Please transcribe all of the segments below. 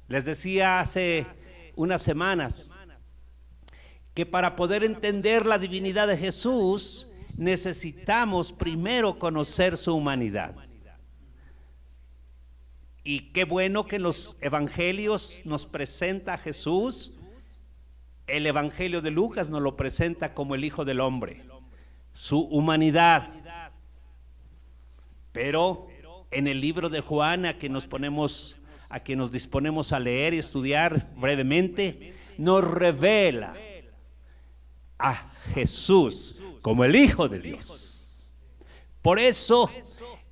Les decía hace unas semanas que para poder entender la divinidad de Jesús necesitamos primero conocer su humanidad. Y qué bueno que en los evangelios nos presenta a Jesús. El evangelio de Lucas nos lo presenta como el Hijo del Hombre, su humanidad. Pero en el libro de Juan, a que nos disponemos a leer y estudiar brevemente, nos revela a Jesús como el Hijo de Dios. Por eso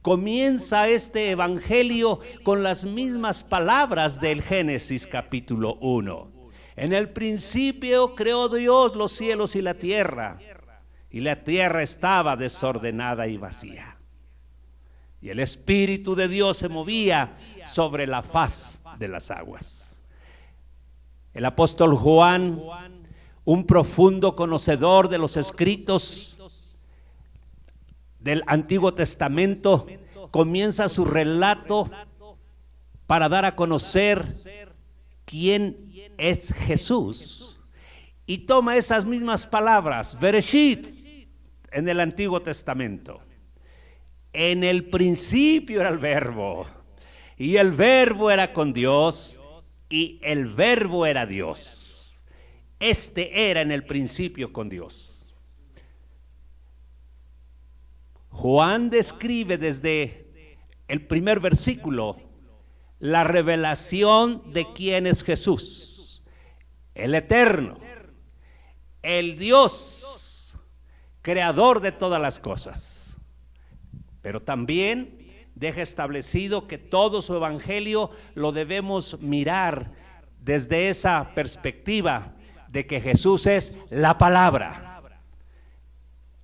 comienza este evangelio con las mismas palabras del Génesis capítulo 1. En el principio creó Dios los cielos y la tierra estaba desordenada y vacía. Y el Espíritu de Dios se movía sobre la faz de las aguas. El apóstol Juan, un profundo conocedor de los escritos del Antiguo Testamento, comienza su relato para dar a conocer quién es Jesús. Y toma esas mismas palabras, Bereshit, en el Antiguo Testamento. En el principio era el Verbo, y el Verbo era con Dios, y el Verbo era Dios. Este era en el principio con Dios. Juan describe desde el primer versículo la revelación de quién es Jesús, el Eterno, el Dios, creador de todas las cosas. Pero también deja establecido que todo su evangelio lo debemos mirar desde esa perspectiva de que Jesús es la palabra.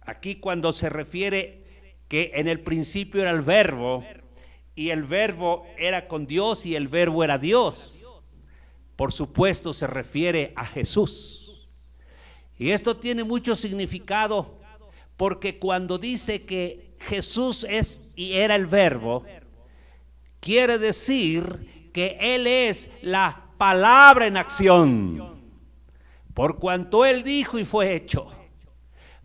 Aquí cuando se refiere que en el principio era el Verbo, y el Verbo era con Dios y el Verbo era Dios, por supuesto se refiere a Jesús. Y esto tiene mucho significado, porque cuando dice que Jesús es y era el Verbo, quiere decir que Él es la palabra en acción. Por cuanto Él dijo y fue hecho,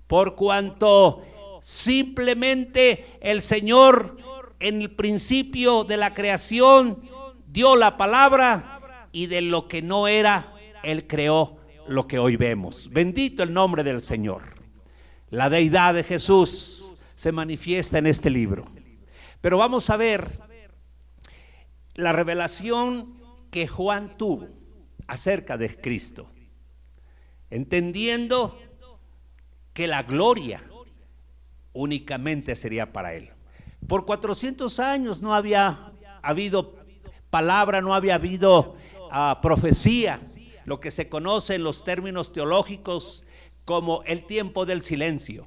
por cuanto simplemente el Señor en el principio de la creación dio la palabra, y de lo que no era, Él creó lo que hoy vemos. Bendito el nombre del Señor. La deidad de Jesús se manifiesta en este libro. Pero vamos a ver la revelación que Juan tuvo acerca de Cristo, entendiendo que la gloria únicamente sería para Él. Por 400 años no había habido palabra, no había habido profecía, lo que se conoce en los términos teológicos como el tiempo del silencio.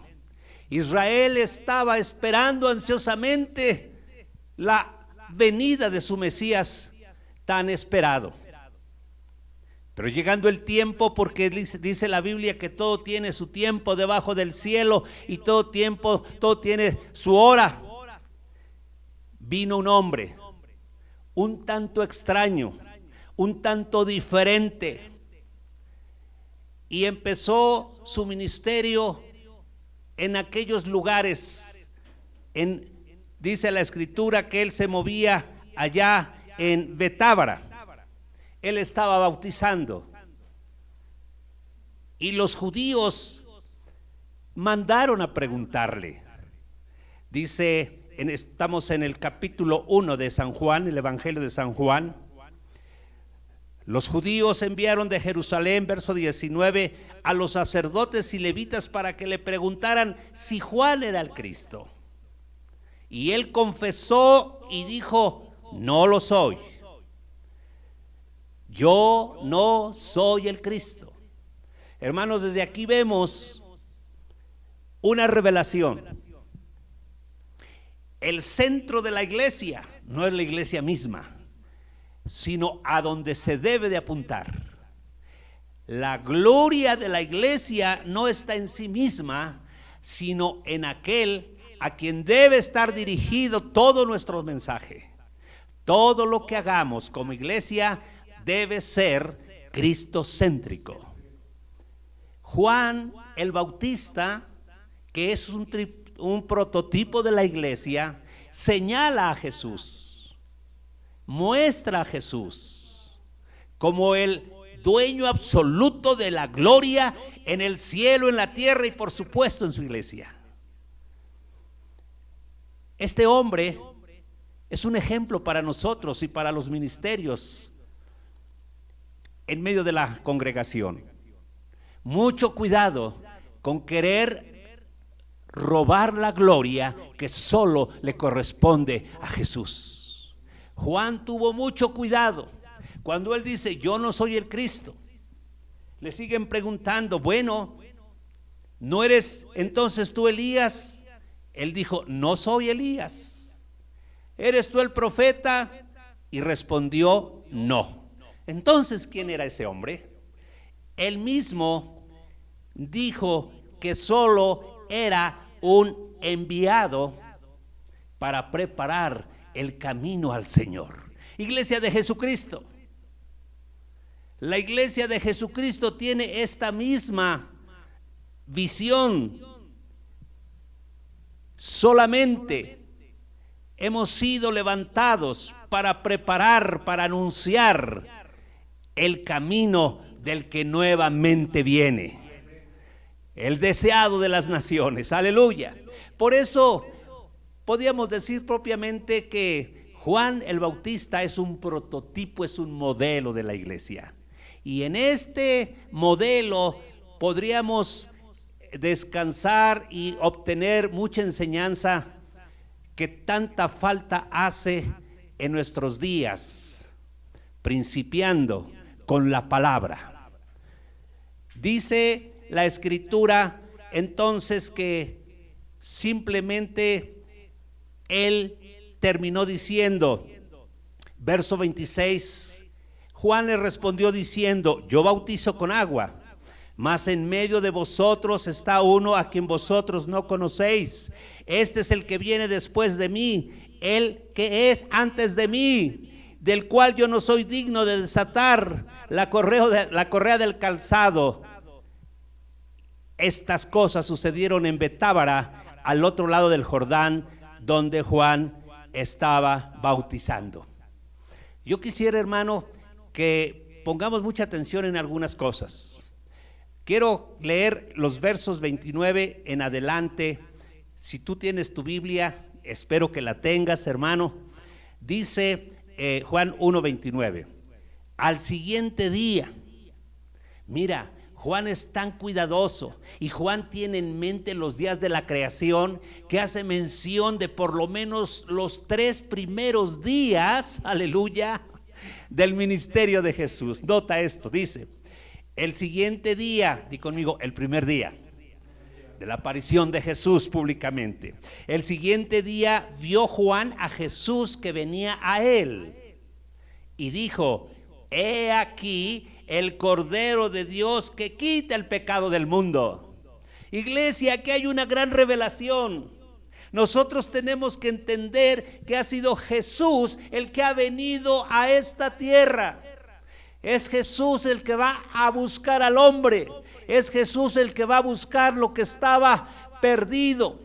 Israel estaba esperando ansiosamente la venida de su Mesías tan esperado. Pero llegando el tiempo, porque dice la Biblia que todo tiene su tiempo debajo del cielo, y todo tiene su hora, vino un hombre un tanto extraño, un tanto diferente, y empezó su ministerio en aquellos lugares. Dice la Escritura que él se movía allá en Betábara. Él estaba bautizando, y los judíos mandaron a preguntarle. Dice, estamos en el capítulo 1 de San Juan, el Evangelio de San Juan. Los judíos enviaron de Jerusalén, verso 19, a los sacerdotes y levitas para que le preguntaran si Juan era el Cristo. Y él confesó y dijo: no lo soy. Yo no soy el Cristo. Hermanos, desde aquí vemos una revelación. El centro de la iglesia no es la iglesia misma, sino a donde se debe de apuntar. La gloria de la iglesia no está en sí misma, sino en aquel a quien debe estar dirigido todo nuestro mensaje. Todo lo que hagamos como iglesia debe ser cristocéntrico. Juan el Bautista, que es un prototipo de la iglesia, señala a Jesús, muestra a Jesús como el dueño absoluto de la gloria en el cielo, en la tierra y por supuesto en su iglesia. Este hombre es un ejemplo para nosotros y para los ministerios en medio de la congregación. Mucho cuidado con querer robar la gloria que solo le corresponde a Jesús. Juan tuvo mucho cuidado cuando él dice: yo no soy el Cristo. Le siguen preguntando: bueno, ¿no eres entonces tú Elías? Él dijo: no soy Elías. ¿Eres tú el profeta? Y respondió: no. Entonces, ¿quién era ese hombre? Él mismo dijo que solo era un enviado para preparar el camino al Señor. Iglesia de Jesucristo, la iglesia de Jesucristo tiene esta misma visión. Solamente hemos sido levantados para preparar, para anunciar el camino del que nuevamente viene, el deseado de las naciones. Aleluya. Por eso podríamos decir propiamente que Juan el Bautista es un prototipo, es un modelo de la iglesia. Y en este modelo podríamos descansar y obtener mucha enseñanza que tanta falta hace en nuestros días, principiando con la palabra. Dice la Escritura entonces que simplemente él terminó diciendo, verso 26, Juan le respondió diciendo: yo bautizo con agua, mas en medio de vosotros está uno a quien vosotros no conocéis. Este es el que viene después de mí, el que es antes de mí, del cual yo no soy digno de desatar la correa del calzado. Estas cosas sucedieron en Betábara, al otro lado del Jordán, donde Juan estaba bautizando. Yo quisiera, hermano, que pongamos mucha atención en algunas cosas. Quiero leer los versos 29 en adelante. Si tú tienes tu Biblia, espero que la tengas, hermano. Dice Juan 1:29. Al siguiente día, mira, Juan es tan cuidadoso y Juan tiene en mente los días de la creación, que hace mención de por lo menos los 3 primeros días, aleluya, del ministerio de Jesús. Nota esto, dice: el siguiente día, di conmigo, el primer día de la aparición de Jesús públicamente. El siguiente día vio Juan a Jesús que venía a él y dijo: he aquí el Cordero de Dios que quita el pecado del mundo. Iglesia, aquí hay una gran revelación. Nosotros tenemos que entender que ha sido Jesús el que ha venido a esta tierra. Es Jesús el que va a buscar al hombre. Es Jesús el que va a buscar lo que estaba perdido.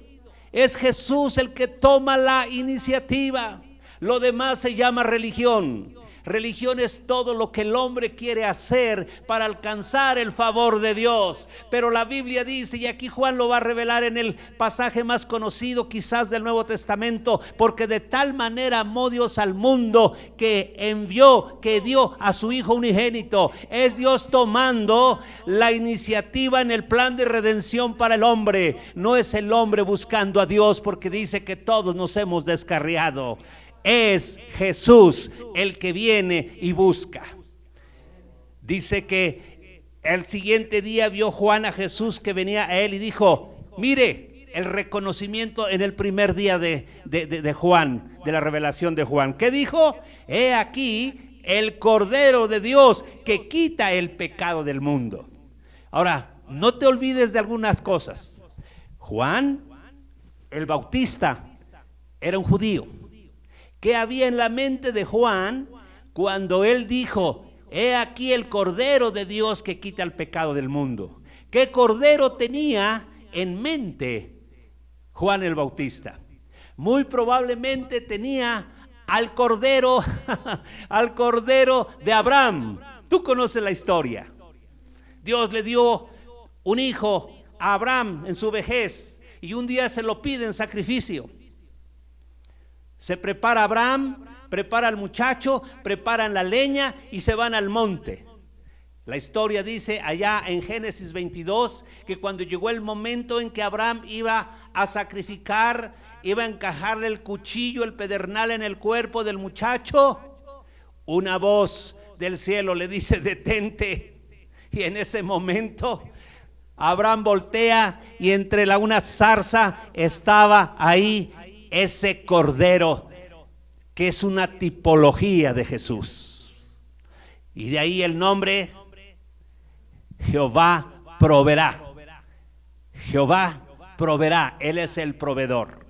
Es Jesús el que toma la iniciativa. Lo demás se llama religión. Religión es todo lo que el hombre quiere hacer para alcanzar el favor de Dios. Pero la Biblia dice, y aquí Juan lo va a revelar en el pasaje más conocido quizás del Nuevo Testamento: porque de tal manera amó Dios al mundo que envió, que dio a su Hijo unigénito. Es Dios tomando la iniciativa en el plan de redención para el hombre. No es el hombre buscando a Dios, porque dice que todos nos hemos descarriado. Es Jesús el que viene y busca. Dice que el siguiente día vio Juan a Jesús que venía a él y dijo: mire, el reconocimiento en el primer día de Juan, de la revelación de Juan. ¿Qué dijo? He aquí el Cordero de Dios que quita el pecado del mundo. Ahora, no te olvides de algunas cosas. Juan el Bautista era un judío. ¿Qué había en la mente de Juan cuando él dijo: he aquí el Cordero de Dios que quita el pecado del mundo. ¿Qué cordero tenía en mente Juan el Bautista? Muy probablemente tenía al cordero, al cordero de Abraham. Tú conoces la historia. Dios le dio un hijo a Abraham en su vejez y un día se lo pide en sacrificio. Se prepara Abraham, prepara al muchacho, preparan la leña y se van al monte. La historia dice allá en Génesis 22 que cuando llegó el momento en que Abraham iba a sacrificar, iba a encajarle el cuchillo, el pedernal en el cuerpo del muchacho, una voz del cielo le dice: detente. Y en ese momento Abraham voltea y entre una zarza estaba ahí ese cordero que es una tipología de Jesús. Y de ahí el nombre Jehová proveerá. Jehová proveerá, Él es el proveedor.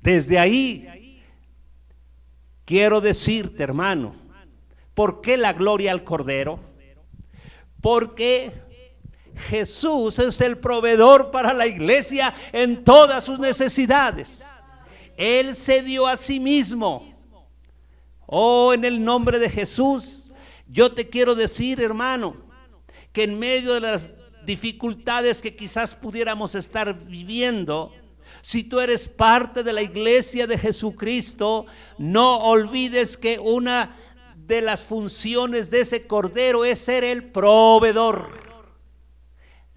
Desde ahí quiero decirte, hermano, ¿por qué la gloria al Cordero? Porque Jesús es el proveedor para la iglesia en todas sus necesidades. Él se dio a sí mismo. Oh, en el nombre de Jesús, yo te quiero decir, hermano, que en medio de las dificultades que quizás pudiéramos estar viviendo, si tú eres parte de la iglesia de Jesucristo, no olvides que una de las funciones de ese Cordero es ser el proveedor.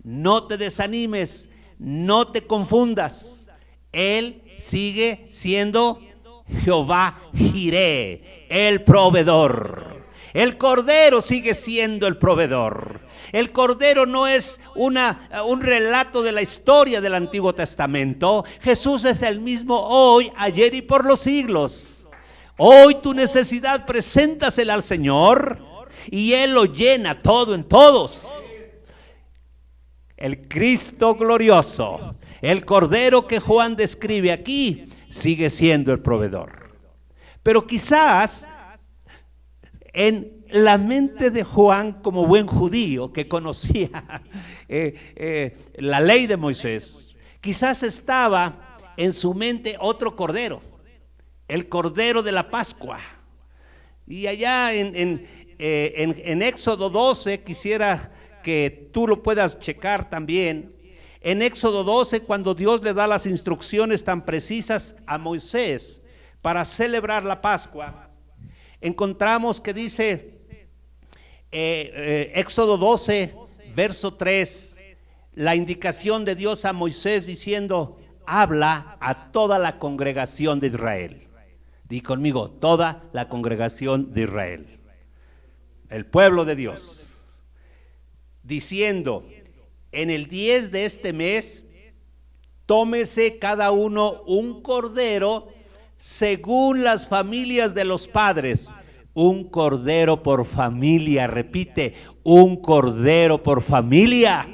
No te desanimes, no te confundas. Él sigue siendo Jehová Jireh, el proveedor. El Cordero sigue siendo el proveedor. El Cordero no es un relato de la historia del Antiguo Testamento. Jesús es el mismo hoy, ayer y por los siglos. Hoy tu necesidad preséntasela al Señor y Él lo llena todo en todos. El Cristo glorioso, el Cordero que Juan describe aquí, sigue siendo el proveedor. Pero quizás en la mente de Juan, como buen judío que conocía la ley de Moisés, quizás estaba en su mente otro cordero, el Cordero de la Pascua. Y allá en Éxodo 12, quisiera que tú lo puedas checar también. En Éxodo 12, cuando Dios le da las instrucciones tan precisas a Moisés para celebrar la Pascua, encontramos que dice Éxodo 12, verso 3, la indicación de Dios a Moisés diciendo: habla a toda la congregación de Israel. Di conmigo, toda la congregación de Israel, el pueblo de Dios, diciendo: en el 10 de este mes, tómese cada uno un cordero según las familias de los padres. Un cordero por familia, repite, un cordero por familia.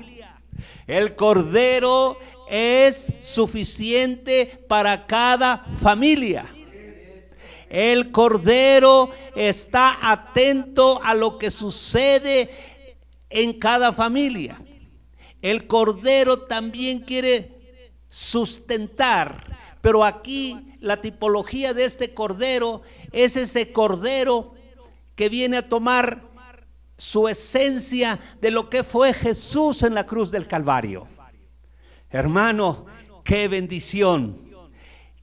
El cordero es suficiente para cada familia. El cordero está atento a lo que sucede en cada familia. El cordero también quiere sustentar, pero aquí la tipología de este cordero es ese cordero que viene a tomar su esencia de lo que fue Jesús en la cruz del Calvario. Hermano, qué bendición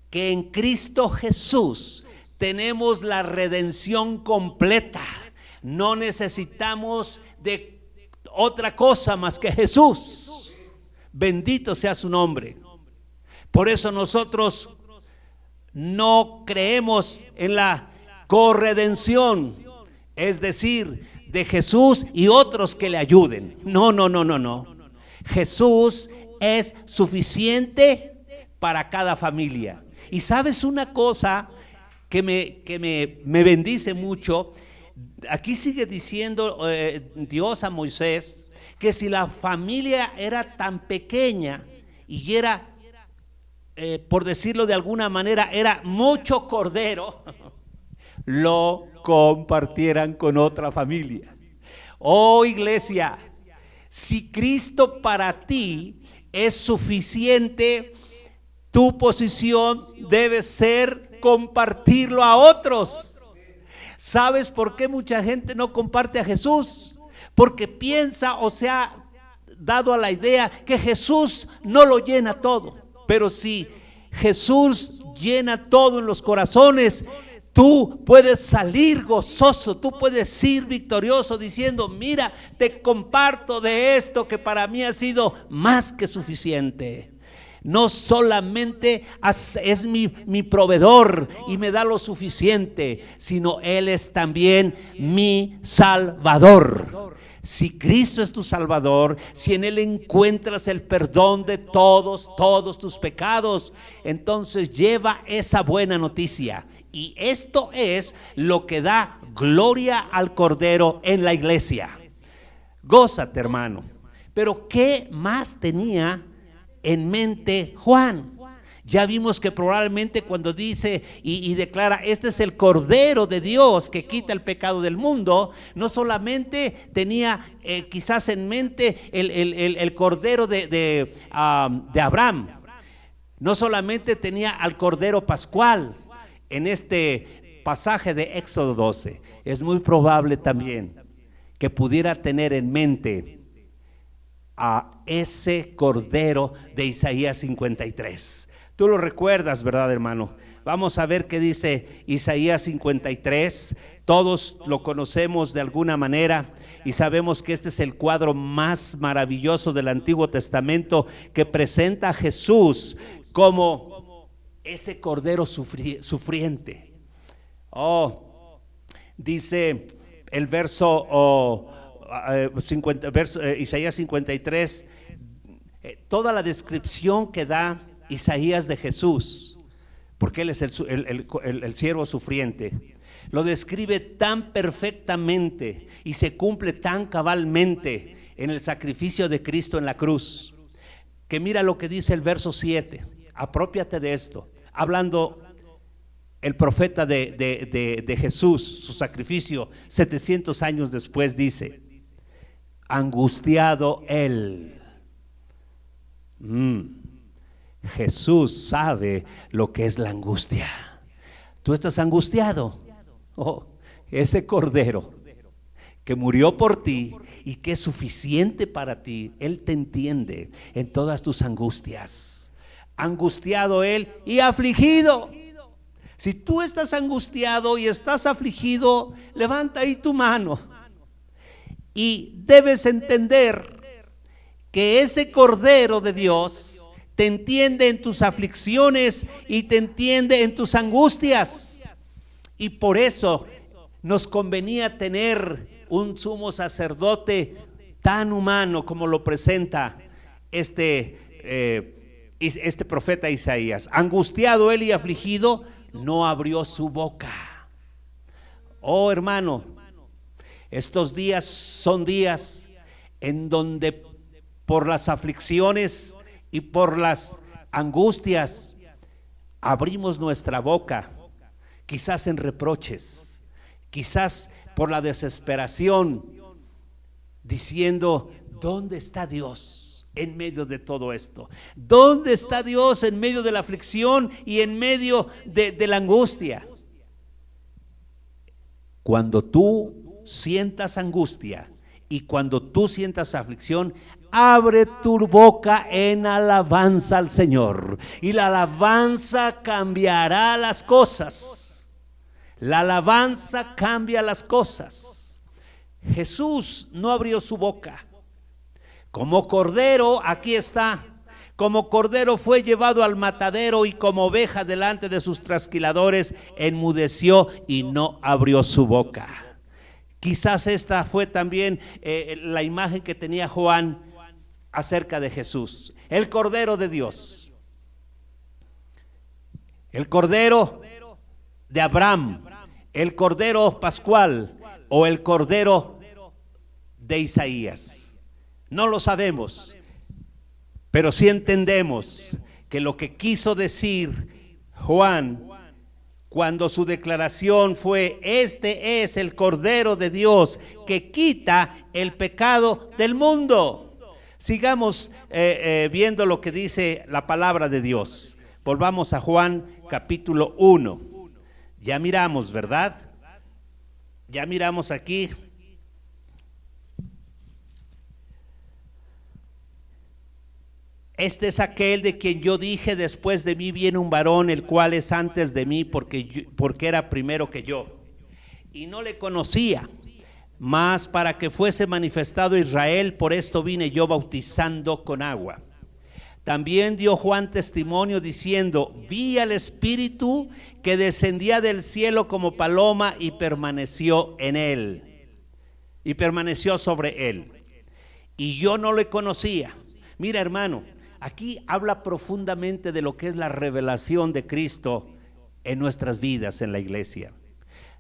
que en Cristo Jesús tenemos la redención completa. No necesitamos de otra cosa más que Jesús. Bendito sea su nombre. Por eso nosotros no creemos en la corredención, es decir, de Jesús y otros que le ayuden. No. Jesús es suficiente para cada familia. Y sabes una cosa que me bendice mucho. Aquí sigue diciendo Dios a Moisés que si la familia era tan pequeña y era, por decirlo de alguna manera, era mucho cordero, lo compartieran con otra familia. Oh iglesia, si Cristo para ti es suficiente, tu posición debe ser compartirlo a otros. ¿Sabes por qué mucha gente no comparte a Jesús? Porque piensa o se ha dado a la idea que Jesús no lo llena todo. Pero si Jesús llena todo en los corazones, tú puedes salir gozoso, tú puedes ir victorioso diciendo: mira, te comparto de esto que para mí ha sido más que suficiente. No solamente es mi proveedor y me da lo suficiente, sino Él es también mi Salvador. Si Cristo es tu Salvador, si en Él encuentras el perdón de todos tus pecados, entonces lleva esa buena noticia. Y esto es lo que da gloria al Cordero en la iglesia. Gózate, hermano. Pero ¿qué más tenía en mente Juan? Ya vimos que probablemente cuando dice y declara: este es el Cordero de Dios que quita el pecado del mundo, no solamente tenía quizás en mente el Cordero de Abraham, no solamente tenía al Cordero Pascual en este pasaje de Éxodo 12, es muy probable también que pudiera tener en mente a ese Cordero de Isaías 53. Tú lo recuerdas, ¿verdad, hermano? Vamos a ver qué dice Isaías 53. Todos lo conocemos de alguna manera y sabemos que este es el cuadro más maravilloso del Antiguo Testamento, que presenta a Jesús como ese Cordero sufriente. Dice el verso Isaías 53, toda la descripción que da Isaías de Jesús, porque Él es el siervo sufriente, lo describe tan perfectamente y se cumple tan cabalmente en el sacrificio de Cristo en la cruz, que mira lo que dice el verso 7. Aprópiate de esto, hablando el profeta de Jesús, su sacrificio 700 años después. Dice: angustiado Él. Jesús sabe lo que es la angustia. Tú estás angustiado. Ese Cordero que murió por ti y que es suficiente para ti, Él te entiende en todas tus angustias. Angustiado Él y afligido. Si tú estás angustiado y estás afligido, levanta ahí tu mano y debes entender que ese Cordero de Dios te entiende en tus aflicciones y te entiende en tus angustias. Y por eso nos convenía tener un sumo sacerdote tan humano como lo presenta este profeta Isaías. Angustiado Él y afligido, no abrió su boca. Oh hermano, estos días son días en donde por las aflicciones y por las angustias abrimos nuestra boca, quizás en reproches, quizás por la desesperación, diciendo: ¿dónde está Dios en medio de todo esto? ¿Dónde está Dios en medio de la aflicción y en medio de la angustia? Cuando tú sientas angustia y cuando tú sientas aflicción, abre tu boca en alabanza al Señor, y la alabanza cambiará las cosas. La alabanza cambia las cosas. Jesús no abrió su boca. Como cordero, aquí está, como cordero fue llevado al matadero, y como oveja delante de sus trasquiladores enmudeció y no abrió su boca. Quizás esta fue también la imagen que tenía Juan acerca de Jesús, el Cordero de Dios, el Cordero de Abraham, el Cordero Pascual o el Cordero de Isaías. No lo sabemos, pero sí entendemos que lo que quiso decir Juan cuando su declaración fue: este es el Cordero de Dios que quita el pecado del mundo. Sigamos viendo lo que dice la palabra de Dios. Volvamos a Juan capítulo 1. Ya miramos, ¿verdad? Ya miramos aquí. Este es aquel de quien yo dije: después de mí viene un varón, el cual es antes de mí, porque era primero que yo. Y no le conocía, mas para que fuese manifestado Israel, por esto vine yo bautizando con agua. También dio Juan testimonio diciendo: vi al Espíritu que descendía del cielo como paloma y permaneció en él, y permaneció sobre él. Y yo no le conocía. Mira, hermano, aquí habla profundamente de lo que es la revelación de Cristo en nuestras vidas en la iglesia.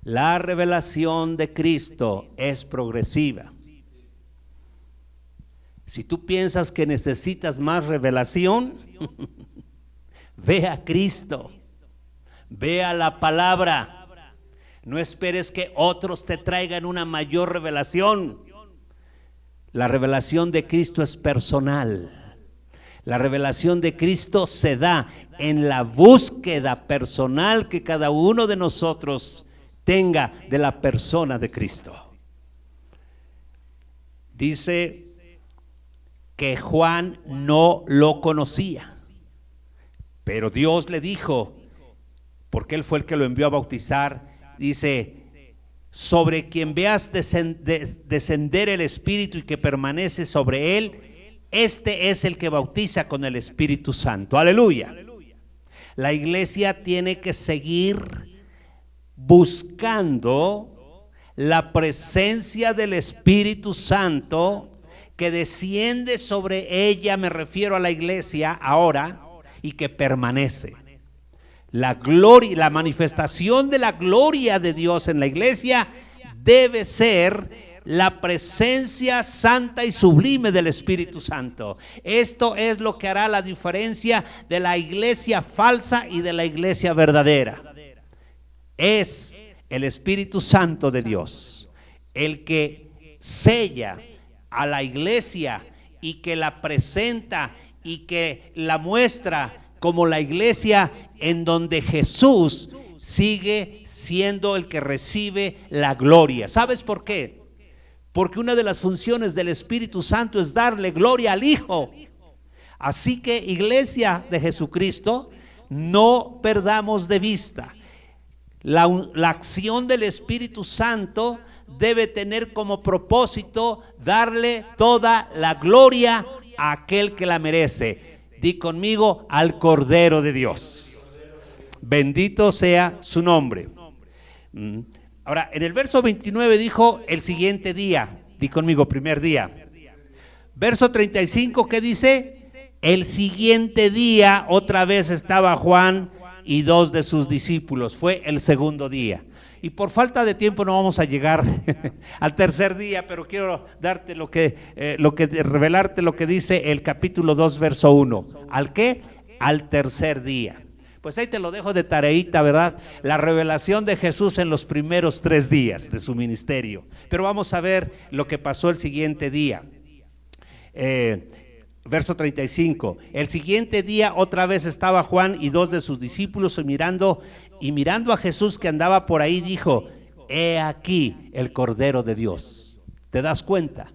La revelación de Cristo es progresiva. Si tú piensas que necesitas más revelación, ve a Cristo, ve a la palabra. No esperes que otros te traigan una mayor revelación. La revelación de Cristo es personal. La revelación de Cristo se da en la búsqueda personal que cada uno de nosotros tenga de la persona de Cristo. Dice que Juan no lo conocía, pero Dios le dijo, porque él fue el que lo envió a bautizar, dice: sobre quien veas descender el Espíritu y que permanece sobre él, este es el que bautiza con el Espíritu Santo. Aleluya. La iglesia tiene que seguir buscando la presencia del Espíritu Santo que desciende sobre ella, me refiero a la iglesia ahora, y que permanece. La gloria, la manifestación de la gloria de Dios en la iglesia debe ser la presencia santa y sublime del Espíritu Santo. Esto es lo que hará la diferencia de la iglesia falsa y de la iglesia verdadera. Es el Espíritu Santo de Dios el que sella a la iglesia y que la presenta y que la muestra como la iglesia en donde Jesús sigue siendo el que recibe la gloria. ¿Sabes por qué? Porque una de las funciones del Espíritu Santo es darle gloria al Hijo. Así que, iglesia de Jesucristo, no perdamos de vista la acción del Espíritu Santo. Debe tener como propósito darle toda la gloria a aquel que la merece. Di conmigo: al Cordero de Dios. Bendito sea su nombre. Ahora, en el verso 29 dijo: el siguiente día. Di conmigo: primer día. Verso 35, ¿qué dice? El siguiente día otra vez estaba Juan y 2 de sus discípulos. Fue el segundo día. Y por falta de tiempo no vamos a llegar al tercer día, pero quiero darte revelarte lo que dice el capítulo 2, verso 1. ¿Al qué? Al tercer día. Pues ahí te lo dejo de tareita, ¿verdad? La revelación de Jesús en los primeros 3 días de su ministerio. Pero vamos a ver lo que pasó el siguiente día. Verso 35. El siguiente día otra vez estaba Juan y 2 de sus discípulos y mirando a Jesús que andaba por ahí, dijo: he aquí el Cordero de Dios. ¿Te das cuenta?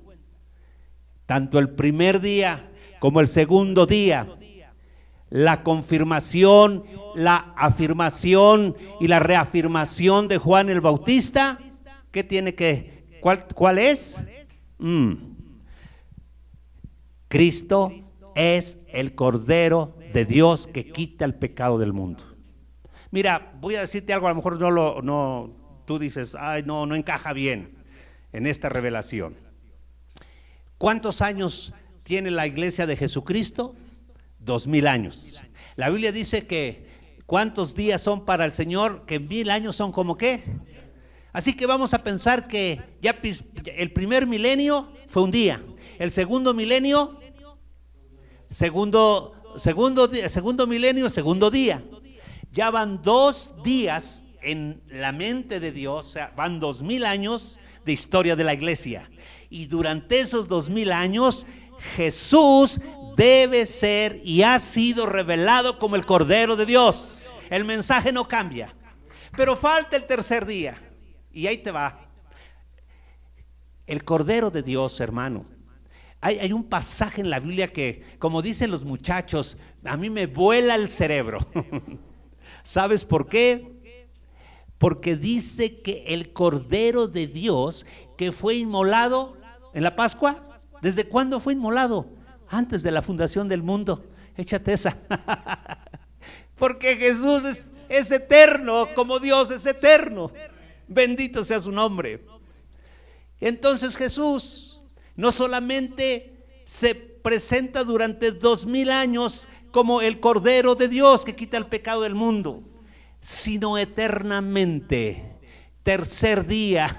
Tanto el primer día como el segundo día, la confirmación, la afirmación y la reafirmación de Juan el Bautista, ¿qué tiene que? ¿Cuál es? Cristo es el Cordero de Dios que quita el pecado del mundo. Mira, voy a decirte algo, a lo mejor tú dices: ay, no encaja bien en esta revelación. ¿Cuántos años tiene la iglesia de Jesucristo? 2000 años. La Biblia dice que ¿cuántos días son para el Señor? Que 1000 años son como ¿qué? Así que vamos a pensar que ya el primer milenio fue un día, el segundo milenio, segundo milenio, segundo día. Ya van 2 días en la mente de Dios, o sea, van 2000 años de historia de la iglesia. Y durante esos 2000 años, Jesús debe ser y ha sido revelado como el Cordero de Dios. El mensaje no cambia. Pero falta el tercer día. Y ahí te va. El Cordero de Dios, hermano. Hay un pasaje en la Biblia que, como dicen los muchachos, a mí me vuela el cerebro. ¿Sabes por qué? Porque dice que el Cordero de Dios que fue inmolado en la Pascua, ¿desde cuándo fue inmolado? Antes de la fundación del mundo. Échate esa. Porque Jesús es eterno, como Dios es eterno. Bendito sea su nombre. Entonces Jesús no solamente se presenta durante 2000 años como el Cordero de Dios que quita el pecado del mundo, sino eternamente. Tercer día,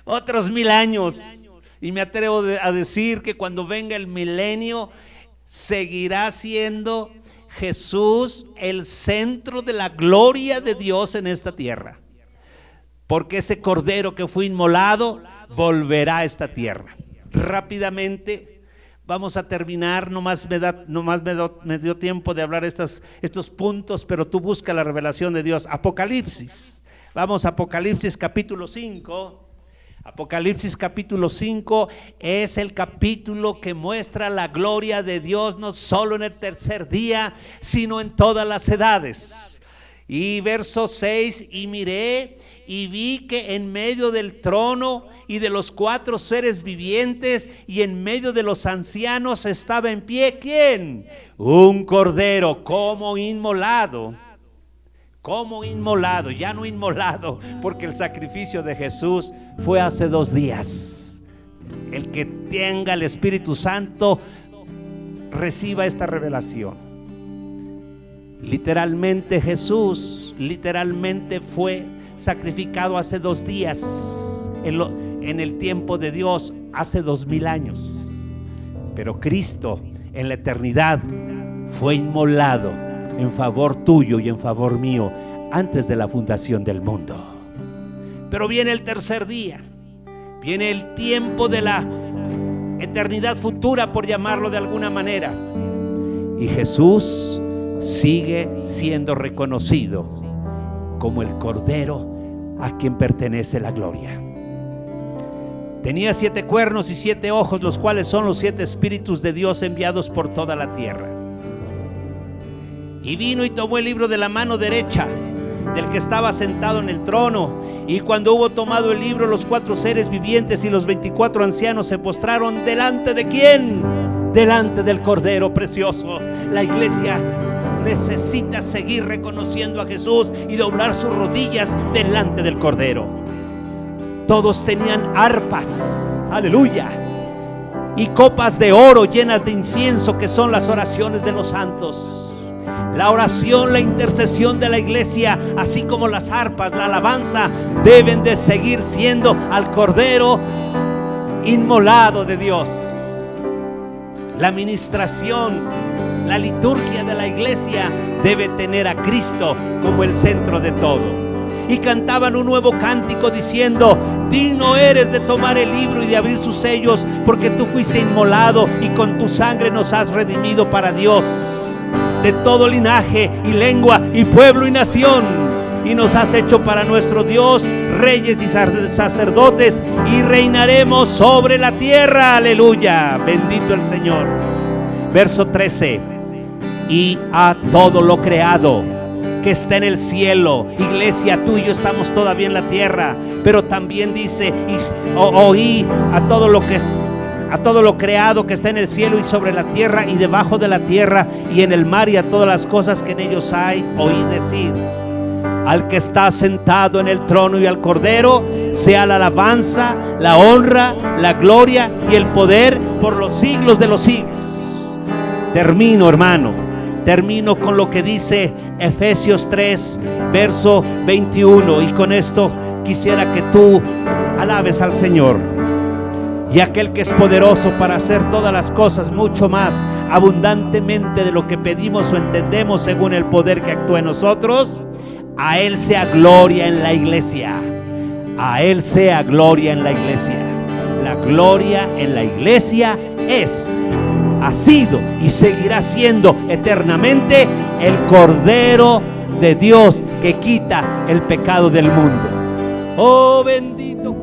otros 1000 años. Y me atrevo a decir que cuando venga el milenio, seguirá siendo Jesús el centro de la gloria de Dios en esta tierra. Porque ese Cordero que fue inmolado volverá a esta tierra. Rápidamente vamos a terminar, nomás me dio tiempo de hablar estos puntos, pero tú busca la revelación de Dios. Apocalipsis, vamos a Apocalipsis capítulo 5. Apocalipsis capítulo 5 es el capítulo que muestra la gloria de Dios, no solo en el tercer día, sino en todas las edades. Y verso 6, y miré y vi que en medio del trono y de los 4 seres vivientes y en medio de los ancianos estaba en pie, ¿quién? Un cordero como inmolado, ya no inmolado, porque el sacrificio de Jesús fue hace 2 días. El que tenga el Espíritu Santo reciba esta revelación. Literalmente Jesús, fue sacrificado hace 2 días en el tiempo de Dios, hace 2000 años. Pero Cristo en la eternidad fue inmolado en favor tuyo y en favor mío antes de la fundación del mundo. Pero viene el tercer día, viene el tiempo de la eternidad futura, por llamarlo de alguna manera, y Jesús sigue siendo reconocido como el Cordero a quien pertenece la gloria. Tenía 7 cuernos y 7 ojos, los cuales son los 7 espíritus de Dios enviados por toda la tierra. Y vino y tomó el libro de la mano derecha del que estaba sentado en el trono. Y cuando hubo tomado el libro, los 4 seres vivientes y los 24 ancianos se postraron delante de ¿quién? Delante del Cordero precioso. La iglesia necesita seguir reconociendo a Jesús y doblar sus rodillas delante del Cordero. Todos tenían arpas, aleluya, y copas de oro llenas de incienso, que son las oraciones de los santos. La oración, la intercesión de la iglesia, así como las arpas, la alabanza, deben de seguir siendo al Cordero inmolado de Dios. La administración, la liturgia de la iglesia debe tener a Cristo como el centro de todo. Y cantaban un nuevo cántico diciendo: digno eres de tomar el libro y de abrir sus sellos, porque tú fuiste inmolado y con tu sangre nos has redimido para Dios, de todo linaje y lengua y pueblo y nación, y nos has hecho para nuestro Dios reyes y sacerdotes, y reinaremos sobre la tierra. Aleluya, bendito el Señor. Verso 13: y a todo lo creado que está en el cielo. Iglesia, tú y yo estamos todavía en la tierra, pero también dice: oí a todo lo creado que está en el cielo y sobre la tierra y debajo de la tierra y en el mar, y a todas las cosas que en ellos hay, oí decir: al que está sentado en el trono y al Cordero sea la alabanza, la honra, la gloria y el poder por los siglos de los siglos. Termino, hermano. Termino con lo que dice Efesios 3, verso 21. Y con esto quisiera que tú alabes al Señor. Y aquel que es poderoso para hacer todas las cosas mucho más abundantemente de lo que pedimos o entendemos, según el poder que actúa en nosotros, A Él sea gloria en la iglesia. A Él sea gloria en la iglesia. La gloria en la iglesia ha sido y seguirá siendo eternamente el Cordero de Dios que quita el pecado del mundo. Oh, bendito